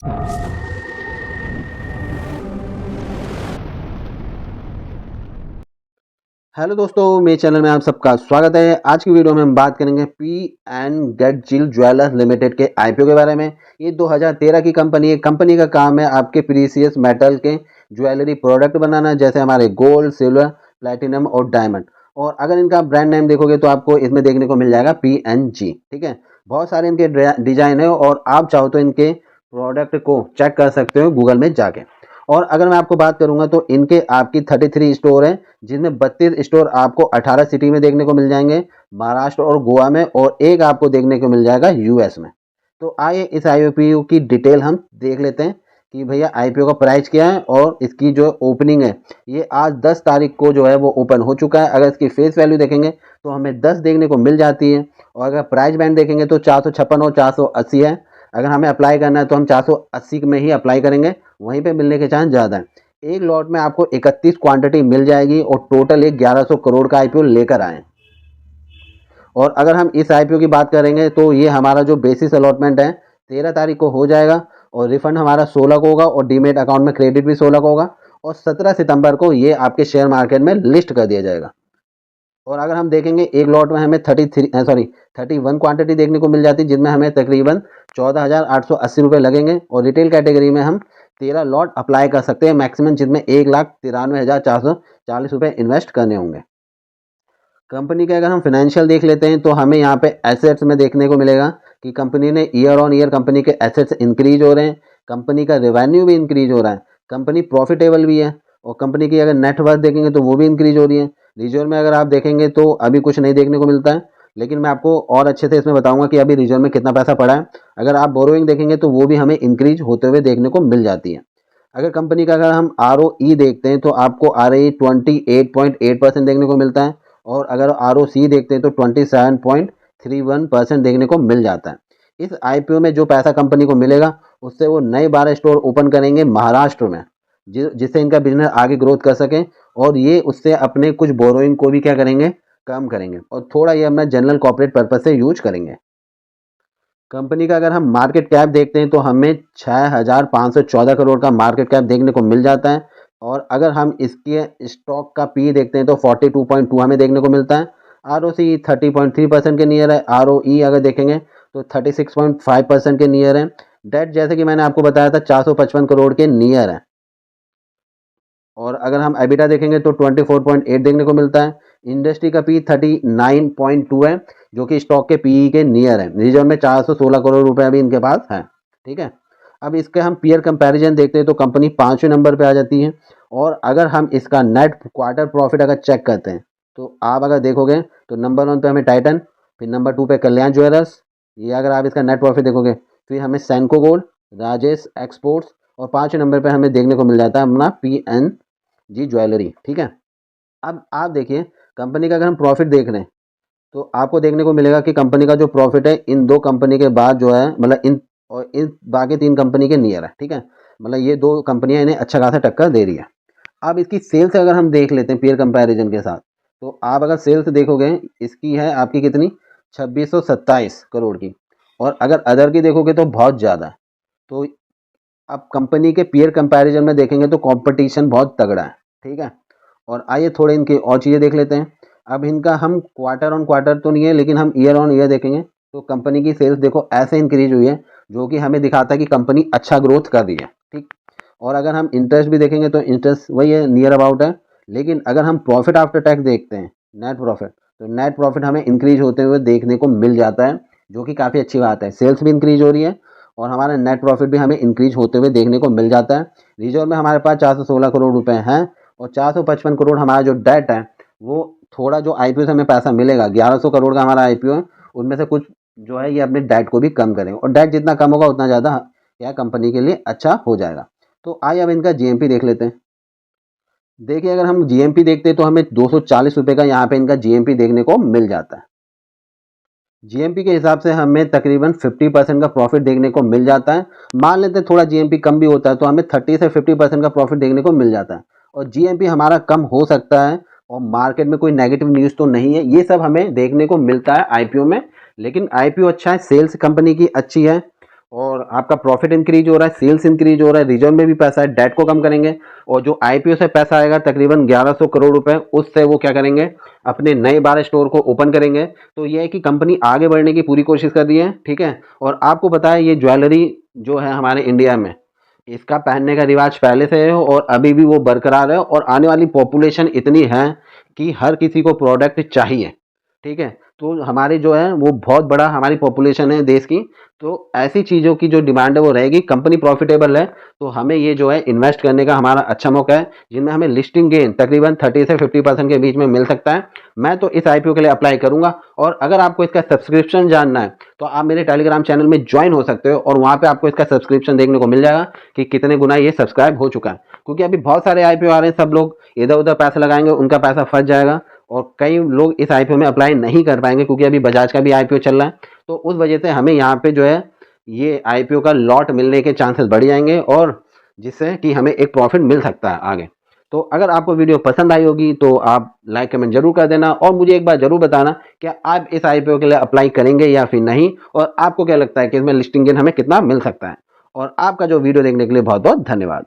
Hello दोस्तों, मेरे channel में आप सबका स्वागत है। आज की वीडियो में हम बात करेंगे पी एंड गेट जिल ज्वेलर्स लिमिटेड के आईपीओ के बारे में। ये 2013 की कंपनी है। कंपनी का काम है आपके प्रीसियस मेटल के ज्वेलरी प्रोडक्ट बनाना, जैसे हमारे गोल्ड, सिल्वर, प्लैटिनम और डायमंड। और अगर इनका ब्रांड नेम देखोगे तो आपको इसमें देखने को मिल जाएगा PNG। ठीक है, बहुत सारे इनके डिजाइन है और आप चाहो तो इनके प्रोडक्ट को चेक कर सकते हो गूगल में जाके। और अगर मैं आपको बात करूंगा तो इनके आपकी 33 स्टोर हैं, जिनमें 32 स्टोर आपको 18 सिटी में देखने को मिल जाएंगे, महाराष्ट्र और गोवा में, और एक आपको देखने को मिल जाएगा यूएस में। तो आइए इस आईपीओ की डिटेल हम देख लेते हैं कि भैया आईपीओ का प्राइस क्या है और इसकी जो ओपनिंग है ये आज 10 तारीख को जो है वो ओपन हो चुका है। अगर इसकी फेस वैल्यू देखेंगे तो हमें 10 देखने को मिल जाती है, और अगर प्राइस बैंड देखेंगे तो 456 और 480 है। अगर हमें अप्लाई करना है तो हम 480 में ही अप्लाई करेंगे, वहीं पे मिलने के चांस ज़्यादा है। एक लॉट में आपको 31 क्वांटिटी मिल जाएगी और टोटल एक 1100 करोड़ का आईपीओ लेकर आए। और अगर हम इस आईपीओ की बात करेंगे तो ये हमारा जो बेसिस अलॉटमेंट है 13 तारीख को हो जाएगा, और रिफंड हमारा 16 को होगा, और डीमेट अकाउंट में क्रेडिट भी 16 को होगा, और 17 सितंबर को ये आपके शेयर मार्केट में लिस्ट कर दिया जाएगा। और अगर हम देखेंगे एक लॉट में हमें 31 क्वांटिटी देखने को मिल जाती है, जिनमें हमें तकरीबन 14,880 रुपये लगेंगे, और रिटेल कैटेगरी में हम 13 लॉट अप्लाई कर सकते हैं मैक्सिमम, जिसमें 1,93,440 रुपये इन्वेस्ट करने होंगे। कंपनी के अगर हम फिनेंशियल देख लेते हैं तो हमें यहाँ पे एसेट्स में देखने को मिलेगा कि कंपनी ने ईयर ऑन ईयर कंपनी के एसेट्स इंक्रीज हो रहे हैं, कंपनी का रेवेन्यू भी इंक्रीज हो रहा है, कंपनी प्रॉफिटेबल भी है, और कंपनी की अगर नेटवर्थ देखेंगे तो वो भी इंक्रीज हो रही है। रिजर्व में अगर आप देखेंगे तो अभी कुछ नहीं देखने को मिलता है, लेकिन मैं आपको और अच्छे से इसमें बताऊंगा कि अभी रिजर्व में कितना पैसा पड़ा है। अगर आप बोरोइंग देखेंगे तो वो भी हमें इंक्रीज होते हुए देखने को मिल जाती है। अगर कंपनी का अगर हम ROE देखते हैं तो आपको ROE 28.8% देखने को मिलता है, और अगर ROC देखते हैं तो 27.31% देखने को मिल जाता है। इस आईपीओ में जो पैसा कंपनी को मिलेगा उससे वो नए 12 स्टोर ओपन करेंगे महाराष्ट्र में, जिससे इनका बिजनेस आगे ग्रोथ कर सके, और ये उससे अपने कुछ बोरोइंग को भी क्या करेंगे, कम करेंगे, और थोड़ा ये अपना जनरल कॉर्पोरेट पर्पज से यूज करेंगे। कंपनी का अगर हम मार्केट कैप देखते हैं तो हमें 6,514 करोड़ का मार्केट कैप देखने को मिल जाता है, और अगर हम इसके स्टॉक का पी देखते हैं तो 42.2 हमें देखने को मिलता है। ROC 30.3% के नियर है, ROE अगर देखेंगे तो 36.5% के नियर है। डेट जैसे कि मैंने आपको बताया था 455 करोड़ के नियर है। और अगर हम एबिटा देखेंगे तो 24.8 देखने को मिलता है। इंडस्ट्री का पी 39.2 है, जो कि स्टॉक के पीई के नियर है। रिजर्व में 416 करोड़ रुपए अभी इनके पास है। ठीक है, अब इसके हम पीयर कंपैरिजन देखते हैं तो कंपनी 5वें नंबर पे आ जाती है। और अगर हम इसका नेट क्वार्टर प्रॉफिट अगर चेक करते हैं तो आप अगर देखोगे तो नंबर 1 पे हमें टाइटन, फिर नंबर 2 पे कल्याण ज्वेलर्स। ये अगर आप इसका नेट प्रॉफिट देखोगे, फिर हमें सैनको गोल्ड, राजेश एक्सपोर्ट्स, और 5वें नंबर पे हमें देखने को मिल जाता है अपना PNG ज्वेलरी। ठीक है, अब आप देखिए कंपनी का अगर हम प्रॉफिट देख रहे हैं तो आपको देखने को मिलेगा कि कंपनी का जो प्रॉफिट है इन दो कंपनी के बाद जो है, मतलब इन बाकी 3 कंपनी के नियर है। ठीक है, मतलब ये 2 कंपनियां इन्हें अच्छा खासा टक्कर दे रही है। अब इसकी सेल्स अगर हम देख लेते हैं पीयर कंपैरिजन के साथ, तो आप अगर सेल्स देखोगे इसकी है आपकी कितनी, 2627 करोड़ की, और अगर अदर की देखोगे तो बहुत ज़्यादा है। तो अब कंपनी के पीयर कंपैरिजन में देखेंगे तो कंपटीशन बहुत तगड़ा है। ठीक है, और आइए थोड़े इनके और चीज़ें देख लेते हैं। अब इनका हम क्वार्टर ऑन क्वार्टर तो नहीं है, लेकिन हम ईयर ऑन ईयर देखेंगे तो कंपनी की सेल्स देखो ऐसे इंक्रीज हुई है, जो कि हमें दिखाता है कि कंपनी अच्छा ग्रोथ कर रही है। ठीक, और अगर हम इंटरेस्ट भी देखेंगे तो इंटरेस्ट वही है, नियर अबाउट है। लेकिन अगर हम प्रॉफिट आफ्टर टैक्स देखते हैं, नेट प्रॉफिट, तो नेट प्रॉफिट हमें इंक्रीज होते हुए देखने को मिल जाता है, जो कि काफ़ी अच्छी बात है। सेल्स भी इंक्रीज हो रही है और हमारा नेट प्रॉफिट भी हमें इंक्रीज होते हुए देखने को मिल जाता है। रिजर्व में हमारे पास 416 करोड़ रुपए हैं, और 455 करोड़ हमारा जो डेट है, वो थोड़ा जो आईपीओ से हमें पैसा मिलेगा, 1100 करोड़ का हमारा आईपीओ है, उनमें से कुछ जो है ये अपने डेट को भी कम करेंगे, और डेट जितना कम होगा उतना ज़्यादा क्या कंपनी के लिए अच्छा हो जाएगा। तो आइए अब इनका जीएमपी देख लेते हैं। देखिए अगर हम जीएमपी देखते हैं तो हमें 240 रुपये का यहाँ पे इनका जीएमपी देखने को मिल जाता है। जीएमपी के हिसाब से हमें तकरीबन 50% का प्रॉफिट देखने को मिल जाता है। मान लेते हैं थोड़ा जीएमपी कम भी होता है तो हमें 30 से 50% का प्रॉफिट देखने को मिल जाता है, और जीएमपी हमारा कम हो सकता है, और मार्केट में कोई नेगेटिव न्यूज़ तो नहीं है। ये सब हमें देखने को मिलता है आईपीओ में। लेकिन आईपीओ अच्छा है, सेल्स कंपनी की अच्छी है, और आपका प्रॉफिट इंक्रीज हो रहा है, सेल्स इंक्रीज हो रहा है, रिजर्व में भी पैसा है, डेट को कम करेंगे और जो आईपीओ से पैसा आएगा तकरीबन 1100 करोड़ रुपए, उससे वो क्या करेंगे, अपने नए 12 स्टोर को ओपन करेंगे। तो ये है कि कंपनी आगे बढ़ने की पूरी कोशिश कर रही है, ठीक है। और आपको पता है ये ज्वेलरी जो है हमारे इंडिया में, इसका पहनने का रिवाज पहले से है और अभी भी वो बरकरार है और आने वाली पॉपुलेशन इतनी है कि हर किसी को प्रोडक्ट चाहिए, ठीक है। तो हमारे जो है वो बहुत बड़ा हमारी पॉपुलेशन है देश की, तो ऐसी चीज़ों की जो डिमांड है वो रहेगी। कंपनी प्रॉफिटेबल है तो हमें ये जो है इन्वेस्ट करने का हमारा अच्छा मौका है, जिनमें हमें लिस्टिंग गेन तकरीबन 30 से 50% के बीच में मिल सकता है। मैं तो इस आईपीओ के लिए अप्लाई करूंगा। और अगर आपको इसका सब्सक्रिप्शन जानना है तो आप मेरे टेलीग्राम चैनल में ज्वाइन हो सकते हो और वहाँ पे आपको इसका सब्सक्रिप्शन देखने को मिल जाएगा कि कितने गुना ये सब्सक्राइब हो चुका है। क्योंकि अभी बहुत सारे आईपीओ आ रहे हैं, सब लोग इधर उधर पैसा लगाएंगे, उनका पैसा फंस जाएगा और कई लोग इस आईपीओ में अप्लाई नहीं कर पाएंगे क्योंकि अभी बजाज का भी आईपीओ चल रहा है। तो उस वजह से हमें यहाँ पे जो है ये आईपीओ का लॉट मिलने के चांसेस बढ़ जाएंगे और जिससे कि हमें एक प्रॉफिट मिल सकता है आगे। तो अगर आपको वीडियो पसंद आई होगी तो आप लाइक कमेंट जरूर कर देना और मुझे एक बार जरूर बताना कि आप इस आईपीओ के लिए अप्लाई करेंगे या फिर नहीं, और आपको क्या लगता है कि इसमें लिस्टिंग गेन हमें कितना मिल सकता है। और आपका जो वीडियो देखने के लिए बहुत बहुत धन्यवाद।